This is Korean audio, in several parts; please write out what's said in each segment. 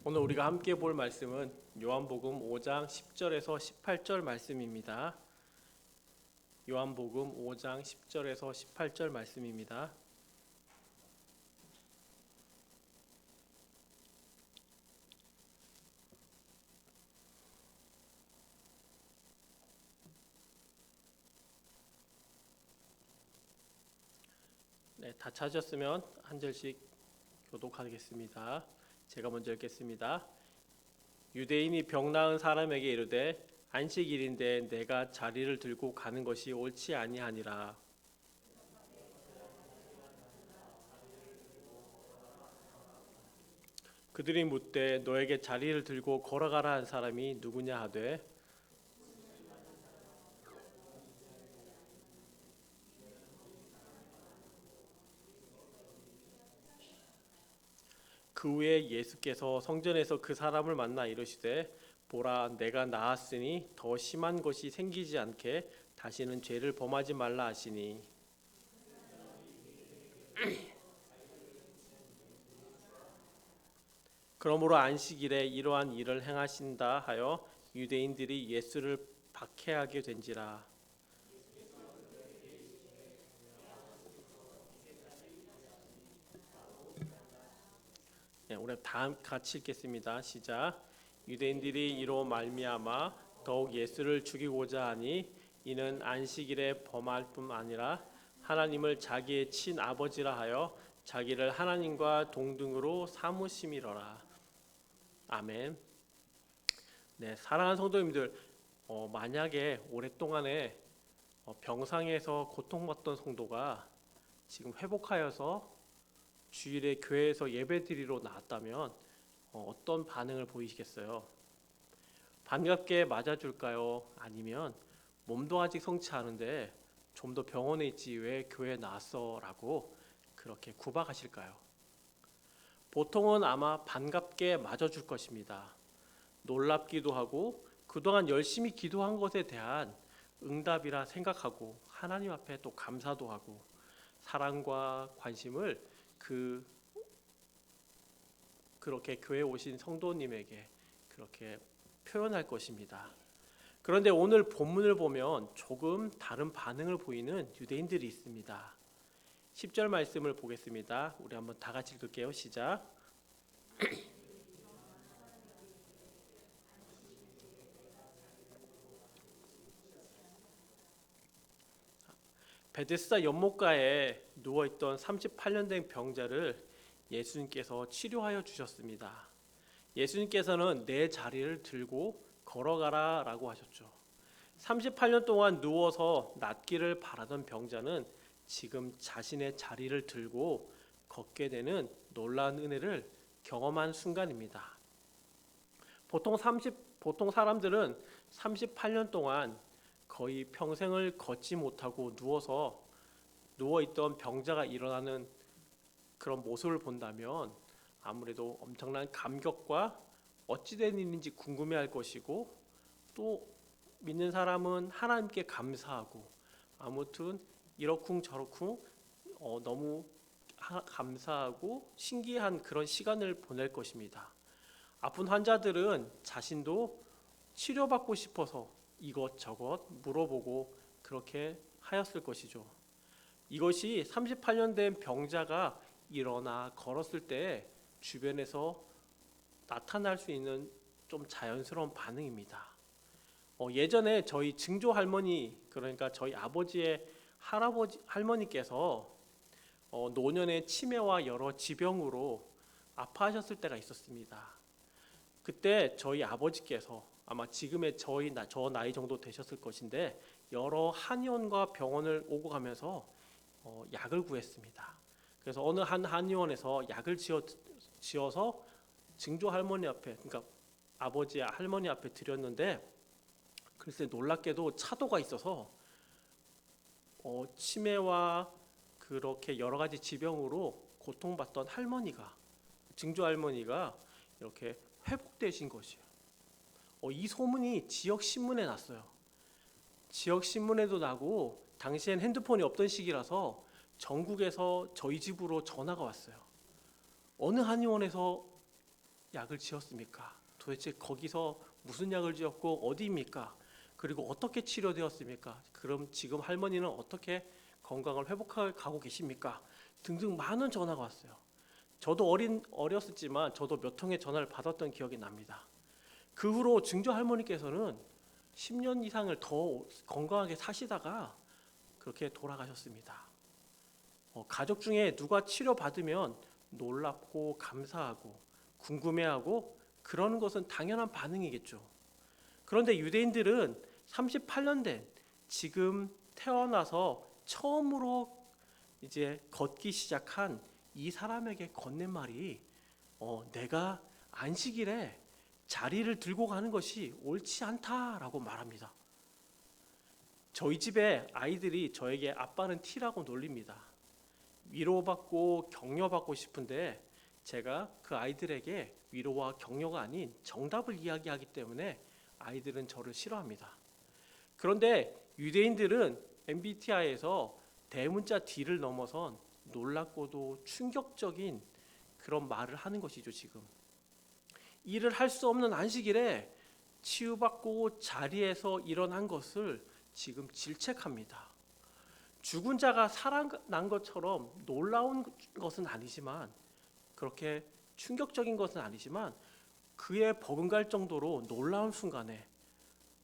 오늘 우리가 함께 볼 말씀은 요한복음 5장 10절에서 18절 말씀입니다. 요한복음 5장 10절에서 18절 말씀입니다. 네, 다 찾으셨으면 한 절씩 교독하겠습니다. 제가 먼저 읽겠습니다. 유대인이 병 나은 사람에게 이르되 안식일인데 내가 자리를 들고 가는 것이 옳지 아니하니라. 그들이 묻되 너에게 자리를 들고 걸어가라 한 사람이 누구냐 하되 그 후에 예수께서 성전에서 그 사람을 만나 이르시되 보라 내가 나았으니 더 심한 것이 생기지 않게 다시는 죄를 범하지 말라 하시니 그러므로 안식일에 이러한 일을 행하신다 하여 유대인들이 예수를 박해하게 된지라. 네, 우리 다 같이 읽겠습니다. 시작. 유대인들이 이로 말미암아 더욱 예수를 죽이고자 하니 이는 안식일에 범할 뿐 아니라 하나님을 자기의 친아버지라 하여 자기를 하나님과 동등으로 삼으심이로라. 아멘. 네, 사랑하는 성도님들, 만약에 오랫동안에 병상에서 고통받던 성도가 지금 회복하여서 주일에 교회에서 예배드리러 나왔다면 어떤 반응을 보이시겠어요? 반갑게 맞아줄까요? 아니면 몸도 아직 성치 않은데 좀 더 병원에 있지 왜 교회에 나왔어? 라고 그렇게 구박하실까요? 보통은 아마 반갑게 맞아줄 것입니다. 놀랍기도 하고 그동안 열심히 기도한 것에 대한 응답이라 생각하고 하나님 앞에 또 감사도 하고 사랑과 관심을 그렇게 교회에 오신 성도님에게 그렇게 표현할 것입니다. 그런데 오늘 본문을 보면 조금 다른 반응을 보이는 유대인들이 있습니다. 10절 말씀을 보겠습니다. 우리 한번 다 같이 읽을게요. 시작. 베데스다 연못가에 누워있던 38년 된 병자를 예수님께서 치료하여 주셨습니다. 예수님께서는 내 자리를 들고 걸어가라 라고 하셨죠. 38년 동안 누워서 낫기를 바라던 병자는 지금 자신의 자리를 들고 걷게 되는 놀라운 은혜를 경험한 순간입니다. 보통 사람들은 38년 동안 거의 평생을 걷지 못하고 누워있던 병자가 일어나는 그런 모습을 본다면 아무래도 엄청난 감격과 어찌된 일인지 궁금해할 것이고 또 믿는 사람은 하나님께 감사하고 아무튼 이러쿵저러쿵 너무 감사하고 신기한 그런 시간을 보낼 것입니다. 아픈 환자들은 자신도 치료받고 싶어서 이것저것 물어보고 그렇게 하였을 것이죠. 이것이 38년 된 병자가 일어나 걸었을 때 주변에서 나타날 수 있는 좀 자연스러운 반응입니다. 예전에 저희 증조 할머니, 그러니까 저희 아버지의 할머니께서 노년의 치매와 여러 지병으로 아파하셨을 때가 있었습니다. 그때 저희 아버지께서 아마 지금의 저 나이 정도 되셨을 것인데 여러 한의원과 병원을 오고 가면서 약을 구했습니다. 그래서 어느 한 한의원에서 약을 지어서 증조 할머니 앞에, 그러니까 아버지 할머니 앞에 드렸는데 글쎄 놀랍게도 차도가 있어서 치매와 그렇게 여러 가지 지병으로 고통받던 증조 할머니가 이렇게 회복되신 것이에요. 이 소문이 지역 신문에 났어요. 지역 신문에도 나고 당시엔 핸드폰이 없던 시기라서 전국에서 저희 집으로 전화가 왔어요. 어느 한의원에서 약을 지었습니까? 도대체 거기서 무슨 약을 지었고 어디입니까? 그리고 어떻게 치료되었습니까? 그럼 지금 할머니는 어떻게 건강을 회복해 가고 계십니까? 등등 많은 전화가 왔어요. 저도 어렸었지만 저도 몇 통의 전화를 받았던 기억이 납니다. 그 후로 증조 할머니께서는 10년 이상을 더 건강하게 사시다가 그렇게 돌아가셨습니다. 가족 중에 누가 치료받으면 놀랍고 감사하고 궁금해하고 그러는 것은 당연한 반응이겠죠. 그런데 유대인들은 38년 된 지금 태어나서 처음으로 이제 걷기 시작한 이 사람에게 건넨 말이 내가 안식일에 자리를 들고 가는 것이 옳지 않다라고 말합니다. 저희 집에 아이들이 저에게 아빠는 T라고 놀립니다. 위로받고 격려받고 싶은데 제가 그 아이들에게 위로와 격려가 아닌 정답을 이야기하기 때문에 아이들은 저를 싫어합니다. 그런데 유대인들은 MBTI에서 대문자 D를 넘어선 놀랍고도 충격적인 그런 말을 하는 것이죠. 지금 일을 할 수 없는 안식일에 치유받고 자리에서 일어난 것을 지금 질책합니다. 죽은 자가 살아난 것처럼 놀라운 것은 아니지만 그렇게 충격적인 것은 아니지만 그에 버금갈 정도로 놀라운 순간에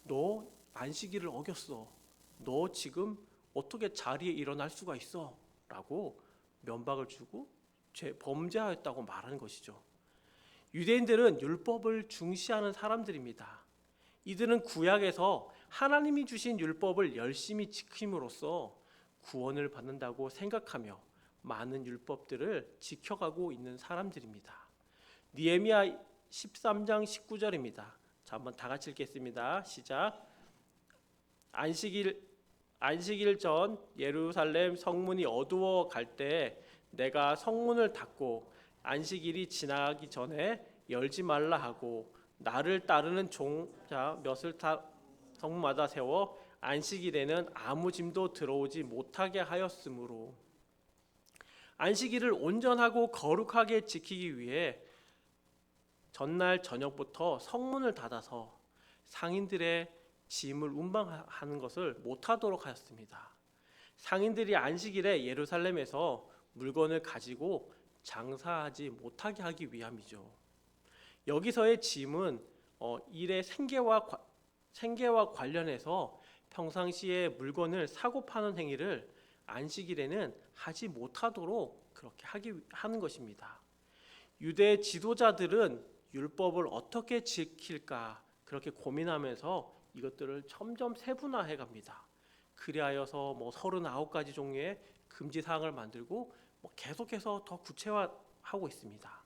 너 안식일을 어겼어. 너 지금 어떻게 자리에 일어날 수가 있어? 라고 면박을 주고 범죄하였다고 말하는 것이죠. 유대인들은 율법을 중시하는 사람들입니다. 이들은 구약에서 하나님이 주신 율법을 열심히 지킴으로써 구원을 받는다고 생각하며 많은 율법들을 지켜가고 있는 사람들입니다. 느헤미야 13장 19절입니다. 자, 한번 다 같이 읽겠습니다. 시작. 안식일 전 예루살렘 성문이 어두워 갈 때 내가 성문을 닫고 안식일이 지나기 전에 열지 말라 하고 나를 따르는 종자 몇을 다 성문마다 세워 안식일에는 아무 짐도 들어오지 못하게 하였으므로 안식일을 온전하고 거룩하게 지키기 위해 전날 저녁부터 성문을 닫아서 상인들의 짐을 운반하는 것을 못하도록 하였습니다. 상인들이 안식일에 예루살렘에서 물건을 가지고 장사하지 못하게 하기 위함이죠. 여기서의 짐은 일의 생계와 관련해서 평상시에 물건을 사고 파는 행위를 안식일에는 하지 못하도록 그렇게 하는 것입니다. 유대 지도자들은 율법을 어떻게 지킬까 그렇게 고민하면서 이것들을 점점 세분화해 갑니다. 그리하여서 39가지 종류의 금지 사항을 만들고 계속해서 더 구체화하고 있습니다.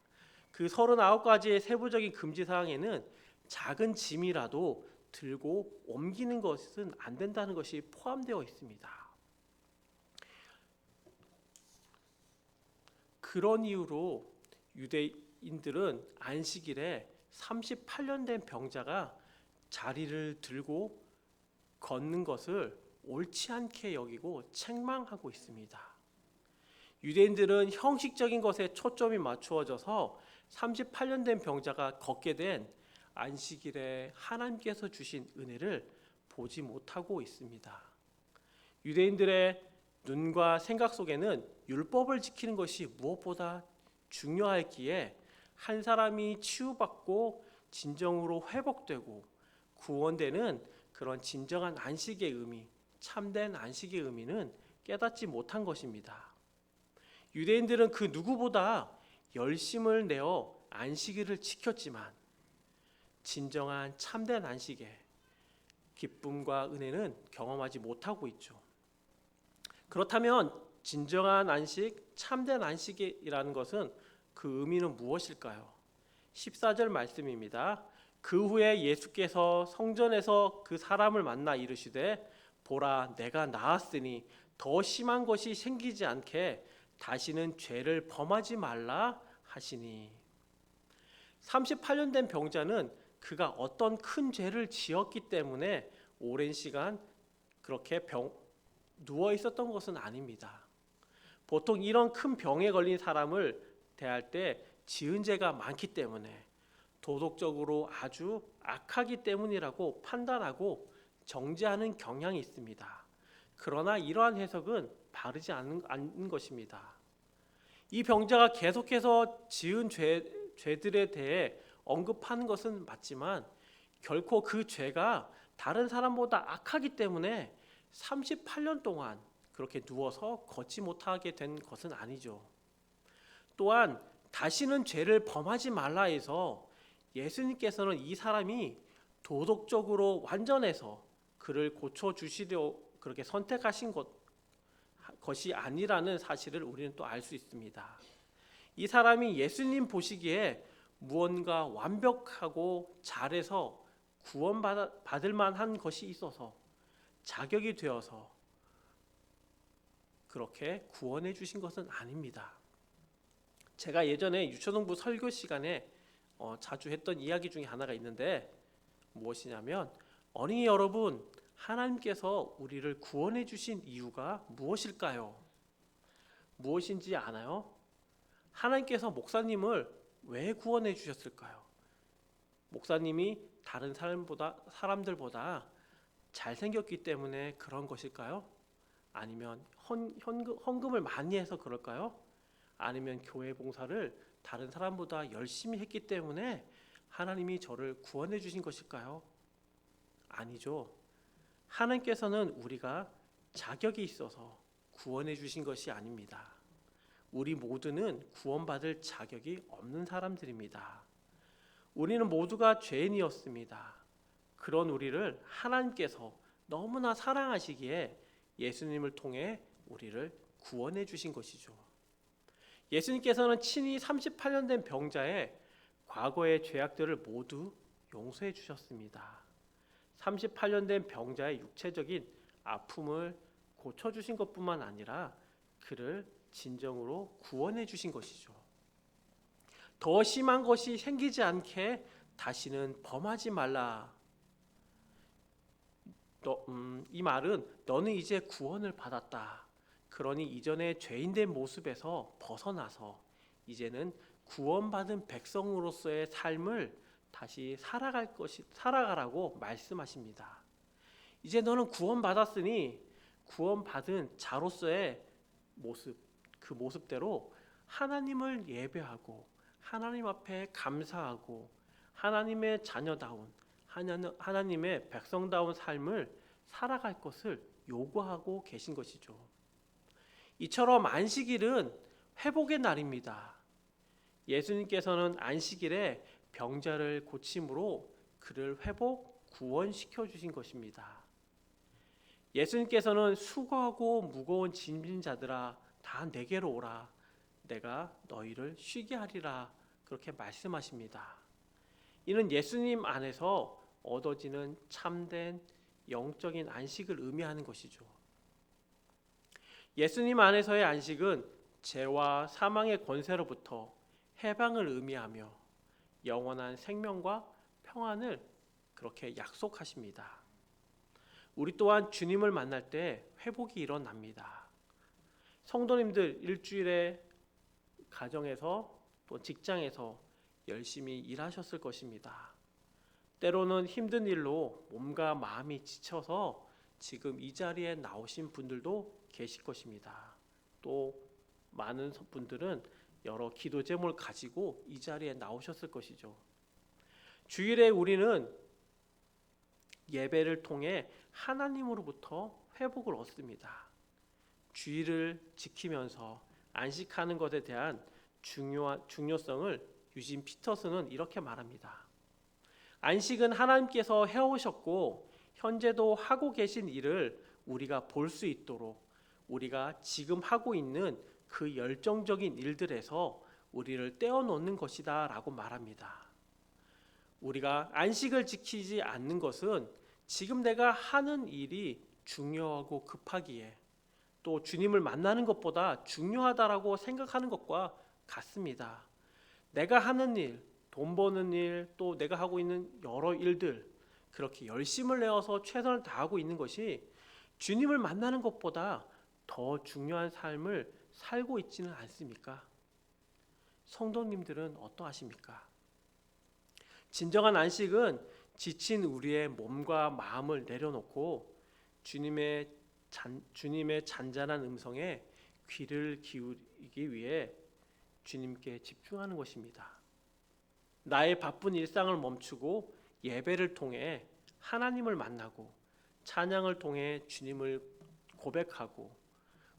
그 39가지의 세부적인 금지 사항에는 작은 짐이라도 들고 옮기는 것은 안 된다는 것이 포함되어 있습니다. 그런 이유로 유대인들은 안식일에 38년 된 병자가 자리를 들고 걷는 것을 옳지 않게 여기고 책망하고 있습니다. 유대인들은 형식적인 것에 초점이 맞추어져서 38년 된 병자가 걷게 된 안식일에 하나님께서 주신 은혜를 보지 못하고 있습니다. 유대인들의 눈과 생각 속에는 율법을 지키는 것이 무엇보다 중요했기에 한 사람이 치유받고 진정으로 회복되고 구원되는 그런 진정한 안식의 의미, 참된 안식의 의미는 깨닫지 못한 것입니다. 유대인들은 그 누구보다 열심을 내어 안식일을 지켰지만 진정한 참된 안식의 기쁨과 은혜는 경험하지 못하고 있죠. 그렇다면 진정한 안식, 참된 안식이라는 것은 그 의미는 무엇일까요? 14절 말씀입니다. 그 후에 예수께서 성전에서 그 사람을 만나 이르시되 보라 내가 나았으니 더 심한 것이 생기지 않게 다시는 죄를 범하지 말라 하시니 38년 된 병자는 그가 어떤 큰 죄를 지었기 때문에 오랜 시간 그렇게 누워 있었던 것은 아닙니다. 보통 이런 큰 병에 걸린 사람을 대할 때 지은 죄가 많기 때문에 도덕적으로 아주 악하기 때문이라고 판단하고 정죄하는 경향이 있습니다. 그러나 이러한 해석은 바르지 않은 것입니다. 이 병자가 계속해서 지은 죄들에 대해 언급하는 것은 맞지만 결코 그 죄가 다른 사람보다 악하기 때문에 38년 동안 그렇게 누워서 걷지 못하게 된 것은 아니죠. 또한 다시는 죄를 범하지 말라 해서 예수님께서는 이 사람이 도덕적으로 완전해서 그를 고쳐주시려 그렇게 선택하신 것이 아니라는 사실을 우리는 또 알 수 있습니다. 이 사람이 예수님 보시기에 무언가 완벽하고 잘해서 구원받을 만한 것이 있어서 자격이 되어서 그렇게 구원해 주신 것은 아닙니다. 제가 예전에 유초등부 설교 시간에 자주 했던 이야기 중에 하나가 있는데 무엇이냐면 어린이 여러분, 하나님께서 우리를 구원해 주신 이유가 무엇일까요? 무엇인지 아나요? 하나님께서 목사님을 왜 구원해 주셨을까요? 목사님이 다른 사람들보다 잘생겼기 때문에 그런 것일까요? 아니면 헌금을 많이 해서 그럴까요? 아니면 교회 봉사를 다른 사람보다 열심히 했기 때문에 하나님이 저를 구원해 주신 것일까요? 아니죠. 하나님께서는 우리가 자격이 있어서 구원해 주신 것이 아닙니다. 우리 모두는 구원받을 자격이 없는 사람들입니다. 우리는 모두가 죄인이었습니다. 그런 우리를 하나님께서 너무나 사랑하시기에 예수님을 통해 우리를 구원해 주신 것이죠. 예수님께서는 친히 38년 된 병자의 과거의 죄악들을 모두 용서해 주셨습니다. 38년 된 병자의 육체적인 아픔을 고쳐주신 것뿐만 아니라 그를 진정으로 구원해 주신 것이죠. 더 심한 것이 생기지 않게 다시는 범하지 말라. 이 말은 너는 이제 구원을 받았다. 그러니 이전의 죄인된 모습에서 벗어나서 이제는 구원받은 백성으로서의 삶을 다시 살아가라고 말씀하십니다. 이제 너는 구원받았으니 구원받은 자로서의 모습, 그 모습대로 하나님을 예배하고 하나님 앞에 감사하고 하나님의 자녀다운 하나님의 백성다운 삶을 살아갈 것을 요구하고 계신 것이죠. 이처럼 안식일은 회복의 날입니다. 예수님께서는 안식일에 병자를 고침으로 그를 구원시켜 주신 것입니다. 예수님께서는 수고하고 무거운 짐진 자들아 다 내게로 오라 내가 너희를 쉬게 하리라 그렇게 말씀하십니다. 이는 예수님 안에서 얻어지는 참된 영적인 안식을 의미하는 것이죠. 예수님 안에서의 안식은 죄와 사망의 권세로부터 해방을 의미하며 영원한 생명과 평안을 그렇게 약속하십니다. 우리 또한 주님을 만날 때 회복이 일어납니다. 성도님들 일주일에 가정에서 또 직장에서 열심히 일하셨을 것입니다. 때로는 힘든 일로 몸과 마음이 지쳐서 지금 이 자리에 나오신 분들도 계실 것입니다. 또 많은 분들은 여러 기도 제목을 가지고 이 자리에 나오셨을 것이죠. 주일에 우리는 예배를 통해 하나님으로부터 회복을 얻습니다. 주일을 지키면서 안식하는 것에 대한 중요성을 유진 피터슨은 이렇게 말합니다. 안식은 하나님께서 해오셨고 현재도 하고 계신 일을 우리가 볼 수 있도록 우리가 지금 하고 있는 그 열정적인 일들에서 우리를 떼어놓는 것이다 라고 말합니다. 우리가 안식을 지키지 않는 것은 지금 내가 하는 일이 중요하고 급하기에 또 주님을 만나는 것보다 중요하다라고 생각하는 것과 같습니다. 내가 하는 일, 돈 버는 일, 또 내가 하고 있는 여러 일들 그렇게 열심을 내어서 최선을 다하고 있는 것이 주님을 만나는 것보다 더 중요한 삶을 살고 있지는 않습니까? 성도님들은 어떠하십니까? 진정한 안식은 지친 우리의 몸과 마음을 내려놓고 주님의 잔잔한 음성에 귀를 기울이기 위해 주님께 집중하는 것입니다. 나의 바쁜 일상을 멈추고 예배를 통해 하나님을 만나고 찬양을 통해 주님을 고백하고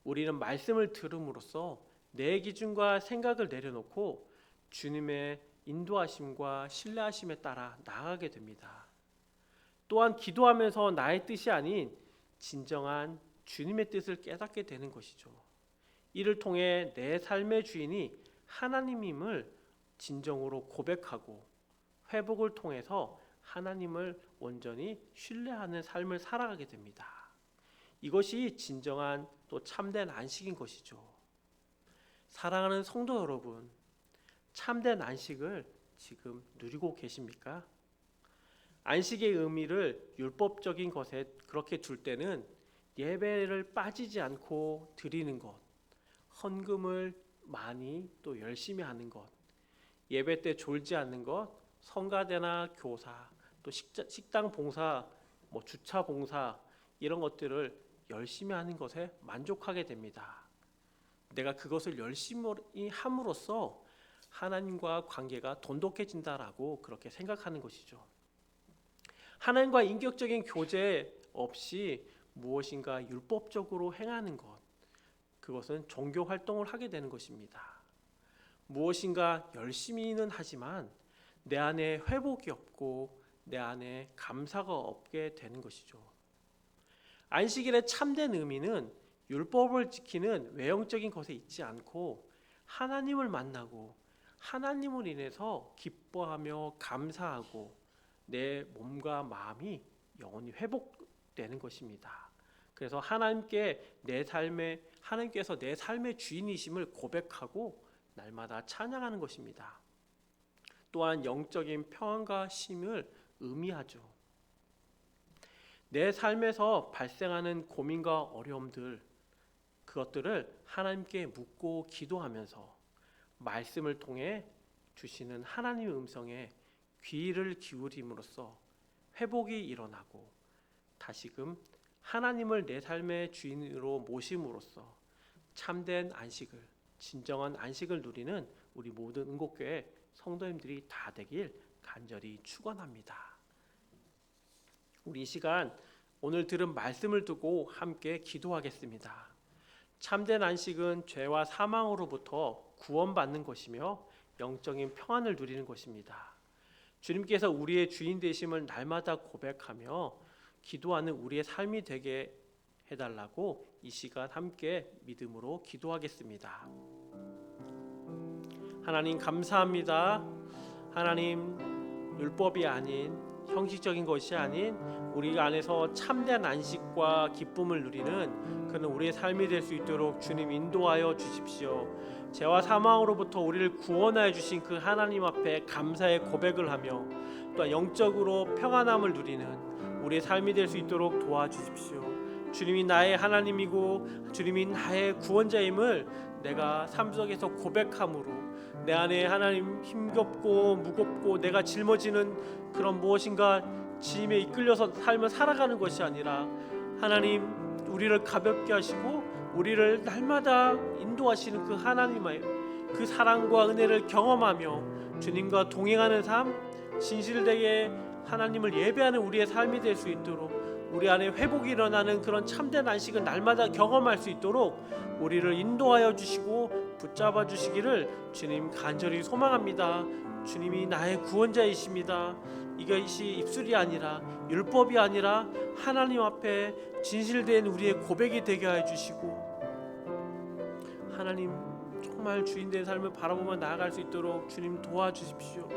우리는 말씀을 들음으로써 내 기준과 생각을 내려놓고 주님의 인도하심과 신뢰하심에 따라 나아가게 됩니다. 또한 기도하면서 나의 뜻이 아닌 진정한 주님의 뜻을 깨닫게 되는 것이죠. 이를 통해 내 삶의 주인이 하나님임을 진정으로 고백하고 회복을 통해서 하나님을 온전히 신뢰하는 삶을 살아가게 됩니다. 이것이 진정한 또 참된 안식인 것이죠. 사랑하는 성도 여러분, 참된 안식을 지금 누리고 계십니까? 안식의 의미를 율법적인 것에 그렇게 둘 때는 예배를 빠지지 않고 드리는 것, 헌금을 많이 또 열심히 하는 것, 예배 때 졸지 않는 것, 성가대나 교사, 또 식당 봉사, 주차 봉사 이런 것들을 열심히 하는 것에 만족하게 됩니다. 내가 그것을 열심히 함으로써 하나님과 관계가 돈독해진다라고 그렇게 생각하는 것이죠. 하나님과 인격적인 교제 없이 무엇인가 율법적으로 행하는 것, 그것은 종교 활동을 하게 되는 것입니다. 무엇인가 열심히는 하지만 내 안에 회복이 없고 내 안에 감사가 없게 되는 것이죠. 안식일의 참된 의미는 율법을 지키는 외형적인 것에 있지 않고 하나님을 만나고 하나님을 인해서 기뻐하며 감사하고 내 몸과 마음이 영원히 회복되는 것입니다. 그래서 하나님께서 내 삶의 주인이심을 고백하고 날마다 찬양하는 것입니다. 또한 영적인 평안과 쉼을 의미하죠. 내 삶에서 발생하는 고민과 어려움들, 그것들을 하나님께 묻고 기도하면서 말씀을 통해 주시는 하나님의 음성에 귀를 기울임으로써 회복이 일어나고 다시금 하나님을 내 삶의 주인으로 모심으로써 참된 안식을, 진정한 안식을 누리는 우리 모든 은곡교회 성도님들이 다 되길 간절히 축원합니다. 우리 이 시간 오늘 들은 말씀을 두고 함께 기도하겠습니다. 참된 안식은 죄와 사망으로부터 구원받는 것이며 영적인 평안을 누리는 것입니다. 주님께서 우리의 주인 되심을 날마다 고백하며 기도하는 우리의 삶이 되게 해달라고 이 시간 함께 믿음으로 기도하겠습니다. 하나님 감사합니다. 하나님 율법이 아닌 형식적인 것이 아닌 우리 안에서 참된 안식과 기쁨을 누리는 그런 우리의 삶이 될 수 있도록 주님 인도하여 주십시오. 죄와 사망으로부터 우리를 구원하여 주신 그 하나님 앞에 감사의 고백을 하며 또 영적으로 평안함을 누리는 우리의 삶이 될 수 있도록 도와주십시오. 주님이 나의 하나님이고 주님이 나의 구원자임을 내가 삶 속에서 고백함으로 내 안에 하나님 힘겹고 무겁고 내가 짊어지는 그런 무엇인가 짐에 이끌려서 삶을 살아가는 것이 아니라 하나님 우리를 가볍게 하시고 우리를 날마다 인도하시는 그 하나님의 그 사랑과 은혜를 경험하며 주님과 동행하는 삶, 진실되게 하나님을 예배하는 우리의 삶이 될 수 있도록 우리 안에 회복이 일어나는 그런 참된 안식을 날마다 경험할 수 있도록 우리를 인도하여 주시고 붙잡아 주시기를 주님 간절히 소망합니다. 주님이 나의 구원자이십니다. 이것이 입술이 아니라 율법이 아니라 하나님 앞에 진실된 우리의 고백이 되게 하여 주시고 하나님 정말 주인된 삶을 바라보며 나아갈 수 있도록 주님 도와주십시오.